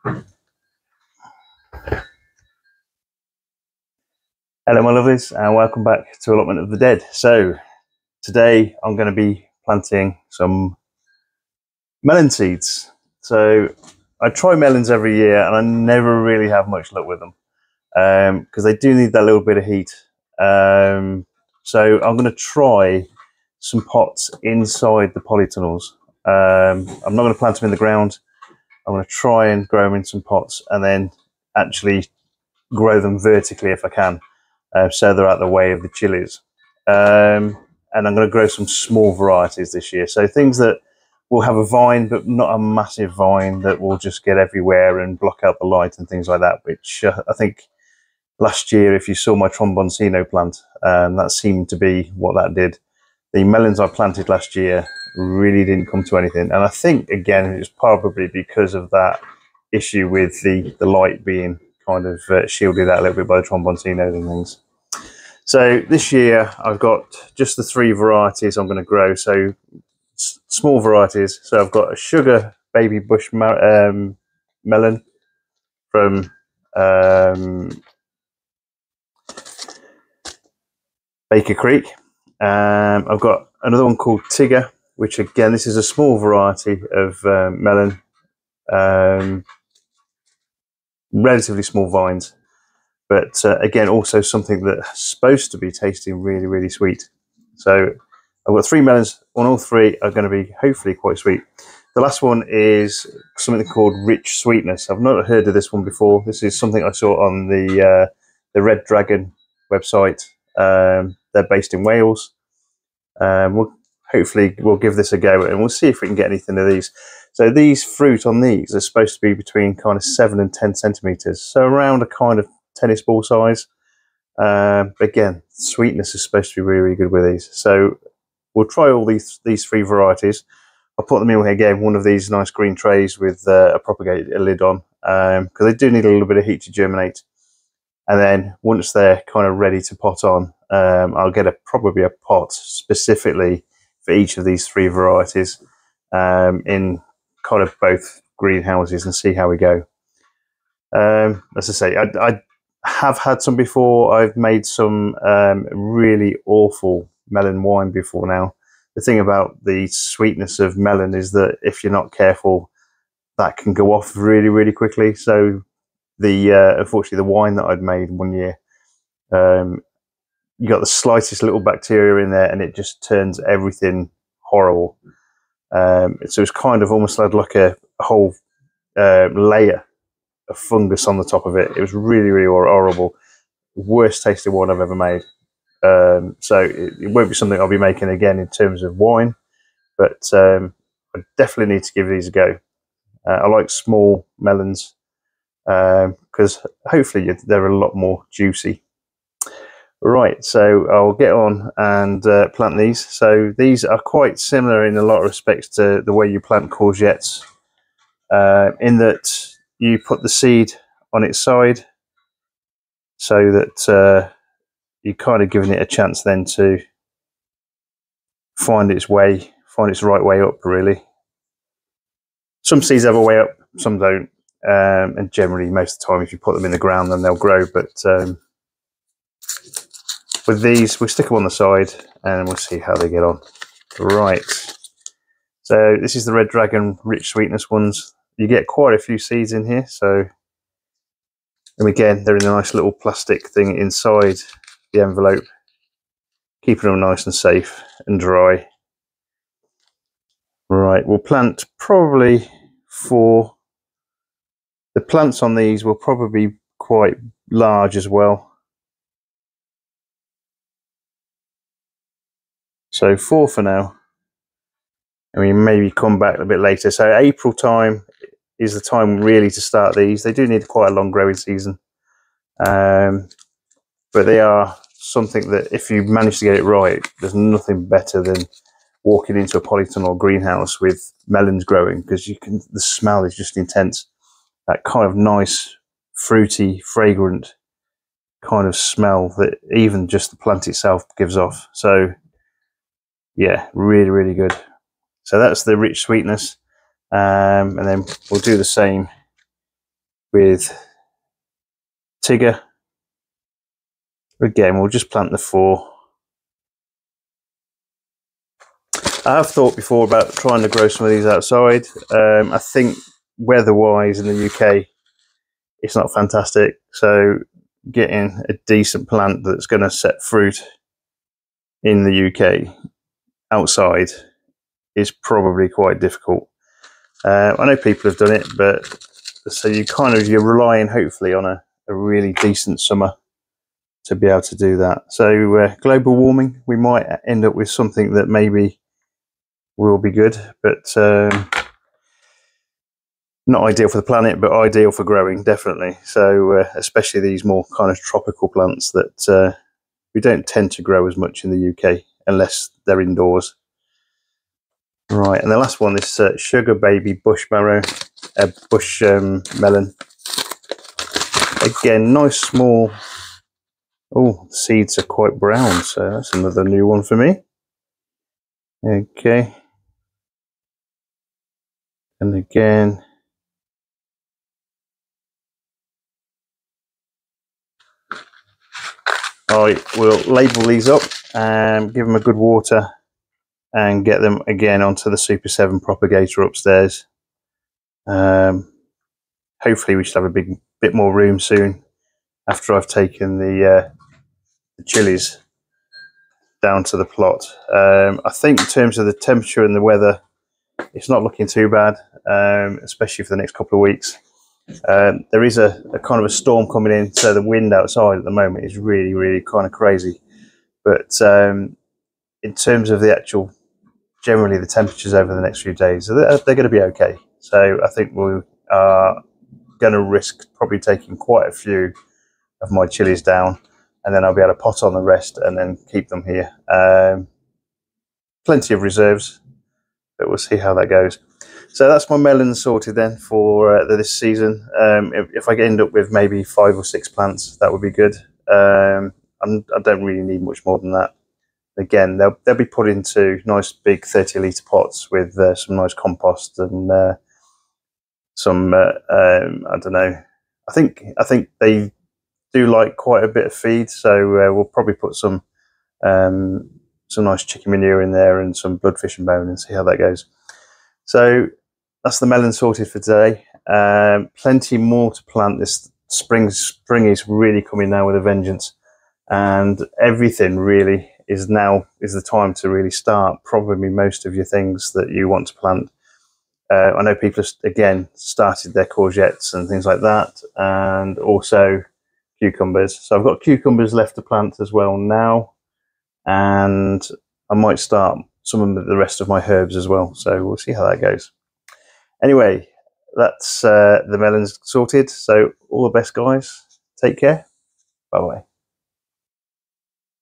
Hello my lovelies, and welcome back to Allotment of the Dead. So today I'm going to be planting some melon seeds. So I try melons every year and I never really have much luck with them because they do need that little bit of heat. So I'm going to try some pots inside the polytunnels. I'm not going to plant them in the ground. I'm going to try and grow them in some pots and then actually grow them vertically if I can. So they're out the way of the chilies. And I'm going to grow some small varieties this year. So things that will have a vine, but not a massive vine that will just get everywhere and block out the light and things like that, which I think last year, if you saw my tromboncino plant, that seemed to be what that did. The melons I planted last year really didn't come to anything. And I think, again, it's probably because of that issue with the light being kind of shielded out a little bit by the tromboncinos and things. So this year I've got just the 3 varieties I'm going to grow. So small varieties. So I've got a sugar baby bush melon from Baker Creek. I've got another one called Tigger, which again, this is a small variety of melon, relatively small vines, but again, also something that's supposed to be tasting really, really sweet. So I've got 3 melons, and all 3 are going to be hopefully quite sweet. The last one is something called Rich Sweetness. I've not heard of this one before. This is something I saw on the Red Dragon website. They're based in Wales. Hopefully we'll give this a go and we'll see if we can get anything of these. So these fruit on these are supposed to be between kind of 7 and 10 centimeters. So around a kind of tennis ball size. But again, sweetness is supposed to be really, really good with these. So we'll try all these 3 varieties. I'll put them in again, one of these nice green trays with a propagator lid on, because they do need a little bit of heat to germinate. And then once they're kind of ready to pot on, I'll get probably a pot specifically for each of these 3 varieties in kind of both greenhouses and see how we go. As I say, I have had some before. I've made some really awful melon wine before now. The thing about the sweetness of melon is that if you're not careful, that can go off really, really quickly. So unfortunately, the wine that I'd made one year, you got the slightest little bacteria in there and it just turns everything horrible. So it's kind of almost like a whole layer of fungus on the top of it. It was really, really horrible. Worst tasting wine I've ever made. So it won't be something I'll be making again in terms of wine, but I definitely need to give these a go. I like small melons because hopefully they're a lot more juicy. Right, so I'll get on and plant these. So these are quite similar in a lot of respects to the way you plant courgettes, in that you put the seed on its side so that you're kind of giving it a chance then to find its right way up, really. Some seeds have a way up, some don't, and generally most of the time if you put them in the ground then they'll grow, but with these we'll stick them on the side and we'll see how they get on. Right, so this is the Red Dragon Rich Sweetness ones. You get quite a few seeds in here, so, and again they're in a nice little plastic thing inside the envelope, keeping them nice and safe and dry. Right, we'll plant probably 4. The plants on these will probably be quite large as well. So 4 for now. And we maybe come back a bit later. So April time is the time really to start these. They do need quite a long growing season. But they are something that if you manage to get it right, there's nothing better than walking into a polytunnel greenhouse with melons growing, because the smell is just intense. That kind of nice, fruity, fragrant kind of smell that even just the plant itself gives off. So yeah, really, really good. So that's the Rich Sweetness. And then we'll do the same with Tigger. Again, we'll just plant the 4. I have thought before about trying to grow some of these outside. I think weather-wise in the UK, it's not fantastic. So getting a decent plant that's going to set fruit in the UK outside is probably quite difficult. I know people have done it, but so you're relying hopefully on a really decent summer to be able to do that. So global warming, we might end up with something that maybe will be good, but not ideal for the planet, but ideal for growing, definitely. So especially these more kind of tropical plants that we don't tend to grow as much in the UK unless they're indoors. Right, and the last one is sugar baby bush melon. Again, nice small. Oh, the seeds are quite brown, so that's another new one for me. Okay, and again, I will label these up and give them a good water and get them again onto the Super 7 propagator upstairs. Hopefully we should have a bit more room soon after I've taken the chilies down to the plot. I think in terms of the temperature and the weather, it's not looking too bad, especially for the next couple of weeks. There is a kind of a storm coming in, so the wind outside at the moment is really, really kind of crazy. But in terms of the actual, generally the temperatures over the next few days, they're going to be okay. So I think we are going to risk probably taking quite a few of my chilies down, and then I'll be able to pot on the rest and then keep them here. Plenty of reserves, but we'll see how that goes. So that's my melons sorted then for this season. If I end up with maybe 5 or 6 plants, that would be good. I don't really need much more than that. Again, they'll be put into nice big 30-litre pots with some nice compost and some I don't know. I think they do like quite a bit of feed, so we'll probably put some nice chicken manure in there and some bloodfish and bone and see how that goes. So that's the melon sorted for today. Plenty more to plant this spring. Spring is really coming now with a vengeance, and everything really is the time to really start probably most of your things that you want to plant. I know people have again started their courgettes and things like that, and also cucumbers. So I've got cucumbers left to plant as well now, and I might start some of the rest of my herbs as well. So we'll see how that goes. Anyway, that's the melons sorted. So all the best, guys. Take care. Bye bye.